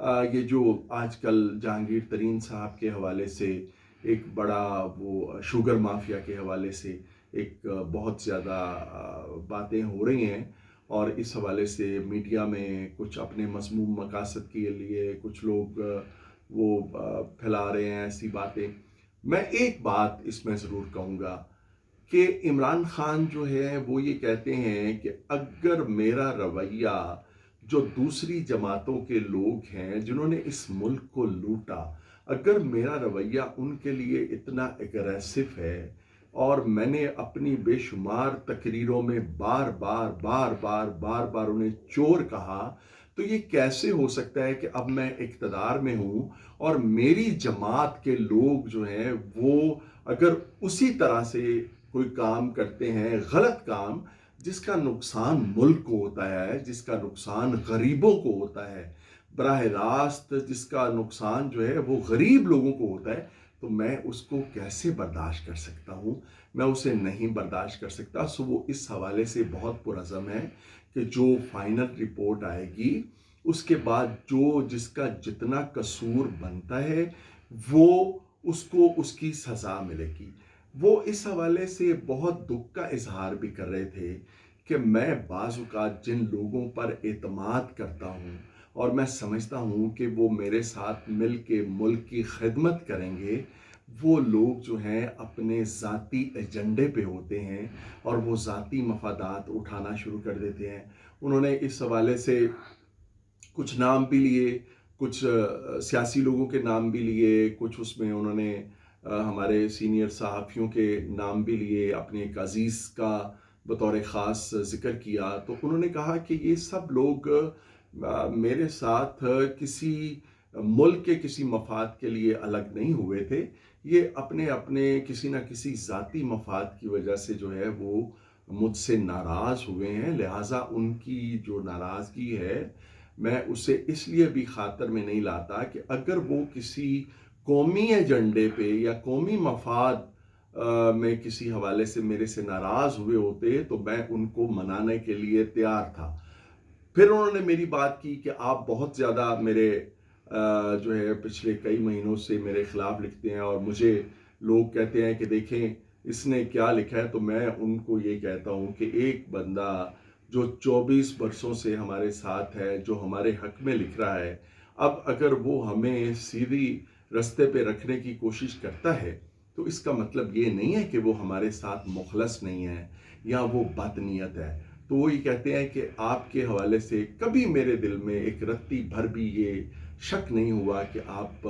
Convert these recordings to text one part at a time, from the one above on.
یہ جو آج کل جہانگیر ترین صاحب کے حوالے سے ایک بڑا وہ شوگر مافیا کے حوالے سے ایک بہت زیادہ باتیں ہو رہی ہیں، اور اس حوالے سے میڈیا میں کچھ اپنے مذموم مقاصد کے لیے کچھ لوگ وہ پھیلا رہے ہیں ایسی باتیں۔ میں ایک بات اس میں ضرور کہوں گا کہ عمران خان جو ہے وہ یہ کہتے ہیں کہ اگر میرا رویہ جو دوسری جماعتوں کے لوگ ہیں جنہوں نے اس ملک کو لوٹا، اگر میرا رویہ ان کے لیے اتنا اگریسو ہے، اور میں نے اپنی بے شمار تقریروں میں بار بار بار بار بار بار انہیں چور کہا، تو یہ کیسے ہو سکتا ہے کہ اب میں اقتدار میں ہوں اور میری جماعت کے لوگ جو ہیں وہ اگر اسی طرح سے کوئی کام کرتے ہیں، غلط کام، جس کا نقصان ملک کو ہوتا ہے، جس کا نقصان غریبوں کو ہوتا ہے، براہ راست جس کا نقصان جو ہے وہ غریب لوگوں کو ہوتا ہے، تو میں اس کو کیسے برداشت کر سکتا ہوں؟ میں اسے نہیں برداشت کر سکتا۔ سو وہ اس حوالے سے بہت پرعزم ہے کہ جو فائنل رپورٹ آئے گی اس کے بعد جس کا جتنا قصور بنتا ہے وہ اس کو اس کی سزا ملے گی۔ وہ اس حوالے سے بہت دکھ کا اظہار بھی کر رہے تھے کہ میں بعض اوقات جن لوگوں پر اعتماد کرتا ہوں اور میں سمجھتا ہوں کہ وہ میرے ساتھ مل کے ملک کی خدمت کریں گے، وہ لوگ جو ہیں اپنے ذاتی ایجنڈے پہ ہوتے ہیں اور وہ ذاتی مفادات اٹھانا شروع کر دیتے ہیں۔ انہوں نے اس حوالے سے کچھ نام بھی لیے، کچھ سیاسی لوگوں کے نام بھی لیے، کچھ اس میں انہوں نے ہمارے سینئر صحافیوں کے نام بھی لیے، اپنے ایک عزیز کا بطور خاص ذکر کیا۔ تو انہوں نے کہا کہ یہ سب لوگ میرے ساتھ کسی ملک کے کسی مفاد کے لیے الگ نہیں ہوئے تھے، یہ اپنے اپنے کسی نہ کسی ذاتی مفاد کی وجہ سے جو ہے وہ مجھ سے ناراض ہوئے ہیں، لہٰذا ان کی جو ناراضگی ہے میں اسے اس لیے بھی خاطر میں نہیں لاتا کہ اگر وہ کسی قومی ایجنڈے پہ یا قومی مفاد میں کسی حوالے سے میرے سے ناراض ہوئے ہوتے تو میں ان کو منانے کے لیے تیار تھا۔ پھر انہوں نے میری بات کی کہ آپ بہت زیادہ میرے جو ہے پچھلے کئی مہینوں سے میرے خلاف لکھتے ہیں، اور مجھے لوگ کہتے ہیں کہ دیکھیں اس نے کیا لکھا ہے۔ تو میں ان کو یہ کہتا ہوں کہ ایک بندہ جو 24 برسوں سے ہمارے ساتھ ہے، جو ہمارے حق میں لکھ رہا ہے، اب اگر وہ ہمیں سیدھی رستے پہ رکھنے کی کوشش کرتا ہے تو اس کا مطلب یہ نہیں ہے کہ وہ ہمارے ساتھ مخلص نہیں ہے یا وہ بد نیت ہے۔ تو وہ یہ کہتے ہیں کہ آپ کے حوالے سے کبھی میرے دل میں ایک رتی بھر بھی یہ شک نہیں ہوا کہ آپ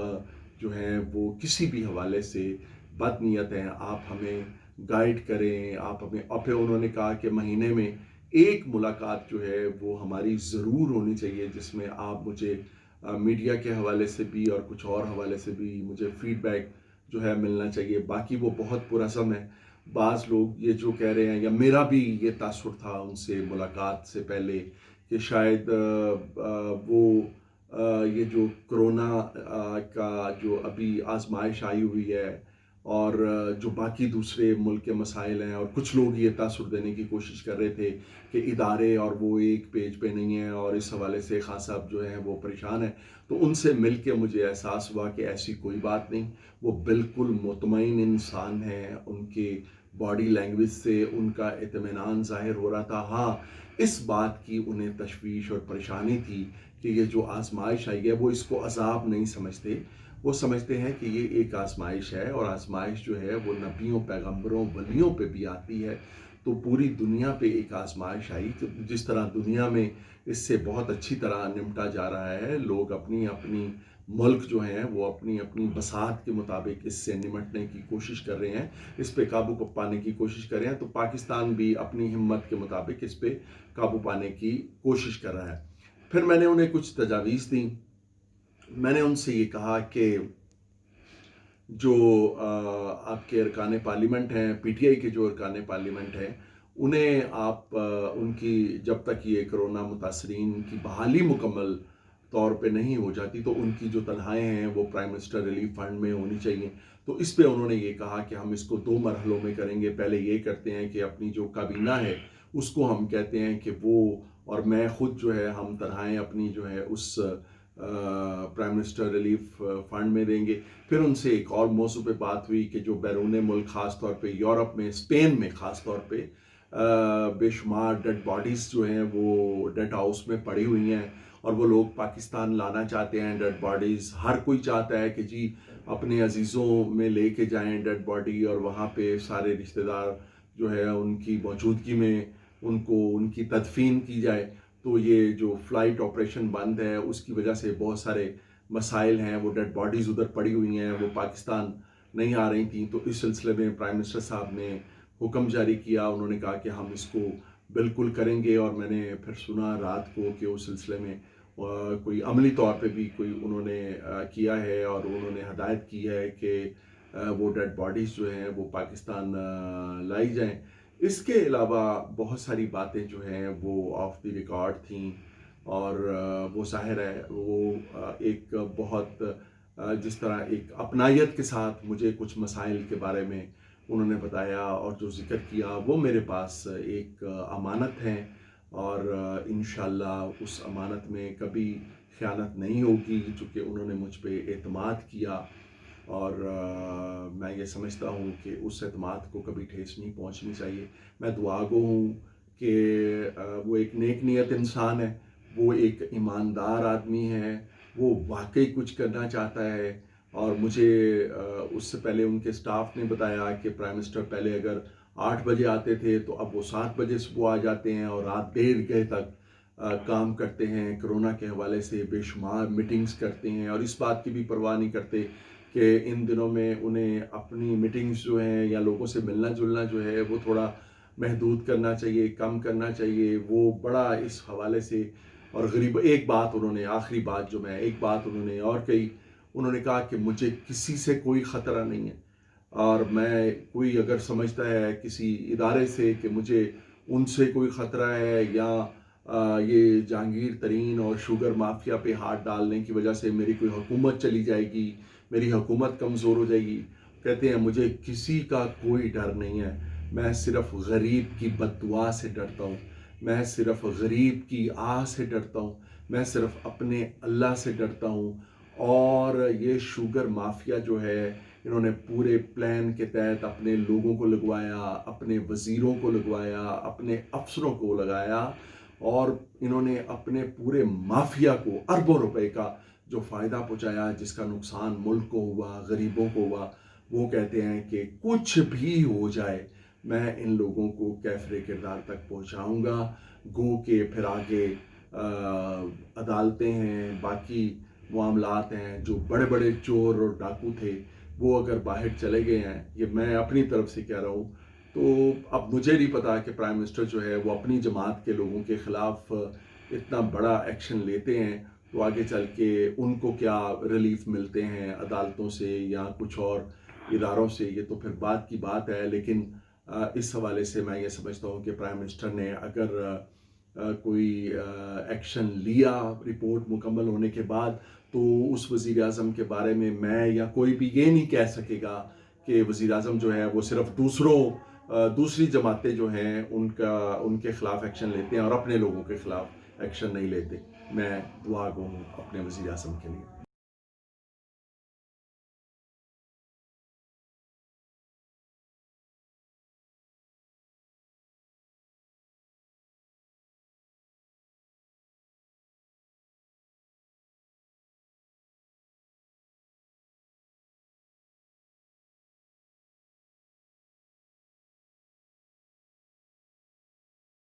جو ہیں وہ کسی بھی حوالے سے بد نیت ہیں، آپ ہمیں گائیڈ کریں، آپ ہمیں۔ اور پھر انہوں نے کہا کہ مہینے میں ایک ملاقات جو ہے وہ ہماری ضرور ہونی چاہیے، جس میں آپ مجھے میڈیا کے حوالے سے بھی اور کچھ اور حوالے سے بھی مجھے فیڈ بیک جو ہے ملنا چاہیے۔ باقی وہ بہت پرعزم ہے۔ بعض لوگ یہ جو کہہ رہے ہیں، یا میرا بھی یہ تاثر تھا ان سے ملاقات سے پہلے کہ شاید وہ یہ جو کرونا کا جو ابھی آزمائش آئی ہوئی ہے اور جو باقی دوسرے ملک کے مسائل ہیں، اور کچھ لوگ یہ تاثر دینے کی کوشش کر رہے تھے کہ ادارے اور وہ ایک پیج پہ نہیں ہیں، اور اس حوالے سے خان صاحب جو ہیں وہ پریشان ہیں۔ تو ان سے مل کے مجھے احساس ہوا کہ ایسی کوئی بات نہیں، وہ بالکل مطمئن انسان ہیں، ان کے باڈی لینگویج سے ان کا اطمینان ظاہر ہو رہا تھا۔ ہاں، اس بات کی انہیں تشویش اور پریشانی تھی کہ یہ جو آزمائش آئی ہے وہ اس کو عذاب نہیں سمجھتے، وہ سمجھتے ہیں کہ یہ ایک آزمائش ہے، اور آزمائش جو ہے وہ نبیوں، پیغمبروں، ولیوں پہ بھی آتی ہے۔ تو پوری دنیا پہ ایک آزمائش آئی، تو جس طرح دنیا میں اس سے بہت اچھی طرح نمٹا جا رہا ہے، لوگ اپنی اپنی ملک جو ہیں وہ اپنی اپنی بساط کے مطابق اس سے نمٹنے کی کوشش کر رہے ہیں، اس پہ قابو پانے کی کوشش کر رہے ہیں۔ تو پاکستان بھی اپنی ہمت کے مطابق اس پہ قابو پانے کی کوشش کر رہا ہے۔ پھر میں نے انہیں کچھ تجاویز دیں۔ میں نے ان سے یہ کہا کہ جو آپ کے ارکان پارلیمنٹ ہیں، پی ٹی آئی کے جو ارکان پارلیمنٹ ہیں، انہیں آپ ان کی جب تک یہ کرونا متاثرین کی بحالی مکمل طور پہ نہیں ہو جاتی تو ان کی جو تنخواہیں ہیں وہ پرائم منسٹر ریلیف فنڈ میں ہونی چاہیے۔ تو اس پہ انہوں نے یہ کہا کہ ہم اس کو 2 مرحلوں میں کریں گے۔ پہلے یہ کرتے ہیں کہ اپنی جو کابینہ ہے اس کو ہم کہتے ہیں کہ وہ اور میں خود جو ہے ہم تنخواہیں اپنی جو ہے اس پرائم منسٹر ریلیف فنڈ میں دیں گے. پھر ان سے ایک اور موضوع پہ بات ہوئی کہ جو بیرون ملک خاص طور پہ یورپ میں اسپین میں خاص طور پہ بے شمار ڈیڈ باڈیز جو ہیں وہ ڈیڈ ہاؤس میں پڑی ہوئی ہیں اور وہ لوگ پاکستان لانا چاہتے ہیں ڈیڈ باڈیز. ہر کوئی چاہتا ہے کہ جی اپنے عزیزوں میں لے کے جائیں ڈیڈ باڈی اور وہاں پہ سارے رشتہ دار جو ہے ان کی موجودگی میں ان کی تدفین کی جائے. تو یہ جو فلائٹ آپریشن بند ہے اس کی وجہ سے بہت سارے مسائل ہیں. وہ ڈیڈ باڈیز ادھر پڑی ہوئی ہیں, وہ پاکستان نہیں آ رہی تھیں. تو اس سلسلے میں پرائم منسٹر صاحب نے حکم جاری کیا. انہوں نے کہا کہ ہم اس کو بالکل کریں گے. اور میں نے پھر سنا رات کو کہ اس سلسلے میں کوئی عملی طور پہ بھی کوئی انہوں نے کیا ہے اور انہوں نے ہدایت کی ہے کہ وہ ڈیڈ باڈیز جو ہیں وہ پاکستان لائی جائیں. اس کے علاوہ بہت ساری باتیں جو ہیں وہ آف دی ریکارڈ تھیں اور وہ ظاہر ہے وہ ایک بہت جس طرح ایک اپنائیت کے ساتھ مجھے کچھ مسائل کے بارے میں انہوں نے بتایا اور جو ذکر کیا وہ میرے پاس ایک امانت ہے اور انشاءاللہ اس امانت میں کبھی خیانت نہیں ہوگی چونکہ انہوں نے مجھ پہ اعتماد کیا. اور میں یہ سمجھتا ہوں کہ اس اعتماد کو کبھی ٹھیس نہیں پہنچنی چاہیے. میں دعا گو ہوں کہ وہ ایک نیک نیت انسان ہے, وہ ایک ایماندار آدمی ہے, وہ واقعی کچھ کرنا چاہتا ہے. اور مجھے اس سے پہلے ان کے سٹاف نے بتایا کہ پرائم منسٹر پہلے اگر 8 بجے آتے تھے تو اب وہ 7 بجے صبح آ جاتے ہیں اور رات دیر گئے تک کام کرتے ہیں. کرونا کے حوالے سے بے شمار میٹنگز کرتے ہیں اور اس بات کی بھی پرواہ نہیں کرتے کہ ان دنوں میں انہیں اپنی میٹنگز جو ہیں یا لوگوں سے ملنا جلنا جو ہے وہ تھوڑا محدود کرنا چاہیے, کم کرنا چاہیے. وہ بڑا اس حوالے سے اور ایک بات انہوں نے آخری بات جو میں ایک بات انہوں نے اور کہی, انہوں نے کہا کہ مجھے کسی سے کوئی خطرہ نہیں ہے اور میں کوئی اگر سمجھتا ہے کسی ادارے سے کہ مجھے ان سے کوئی خطرہ ہے یا یہ جہانگیر ترین اور شوگر مافیا پہ ہاتھ ڈالنے کی وجہ سے میری کوئی حکومت چلی جائے گی, میری حکومت کمزور ہو جائے گی, کہتے ہیں مجھے کسی کا کوئی ڈر نہیں ہے. میں صرف غریب کی بد دعا سے ڈرتا ہوں, میں صرف غریب کی آہ سے ڈرتا ہوں, میں صرف اپنے اللہ سے ڈرتا ہوں. اور یہ شوگر مافیا جو ہے انہوں نے پورے پلان کے تحت اپنے لوگوں کو لگوایا, اپنے وزیروں کو لگوایا, اپنے افسروں کو لگایا اور انہوں نے اپنے پورے مافیا کو اربوں روپے کا جو فائدہ پہنچایا, جس کا نقصان ملک کو ہوا, غریبوں کو ہوا. وہ کہتے ہیں کہ کچھ بھی ہو جائے میں ان لوگوں کو کیفر کردار تک پہنچاؤں گا. گو کہ پھر آگے عدالتیں ہیں, باقی معاملات ہیں. جو بڑے بڑے چور اور ڈاکو تھے وہ اگر باہر چلے گئے ہیں, یہ میں اپنی طرف سے کہہ رہا ہوں, تو اب مجھے نہیں پتا کہ پرائم منسٹر جو ہے وہ اپنی جماعت کے لوگوں کے خلاف اتنا بڑا ایکشن لیتے ہیں تو آگے چل کے ان کو کیا ریلیف ملتے ہیں عدالتوں سے یا کچھ اور اداروں سے, یہ تو پھر بات کی بات ہے. لیکن اس حوالے سے میں یہ سمجھتا ہوں کہ پرائم منسٹر نے اگر کوئی ایکشن لیا رپورٹ مکمل ہونے کے بعد تو اس وزیر اعظم کے بارے میں یا کوئی بھی یہ نہیں کہہ سکے گا کہ وزیر اعظم جو ہے وہ صرف دوسری جماعتیں جو ہیں ان کے خلاف ایکشن لیتے ہیں اور اپنے لوگوں کے خلاف ایکشن نہیں لیتے. میں دعا گو ہوں اپنے وزیر اعظم کے لیے.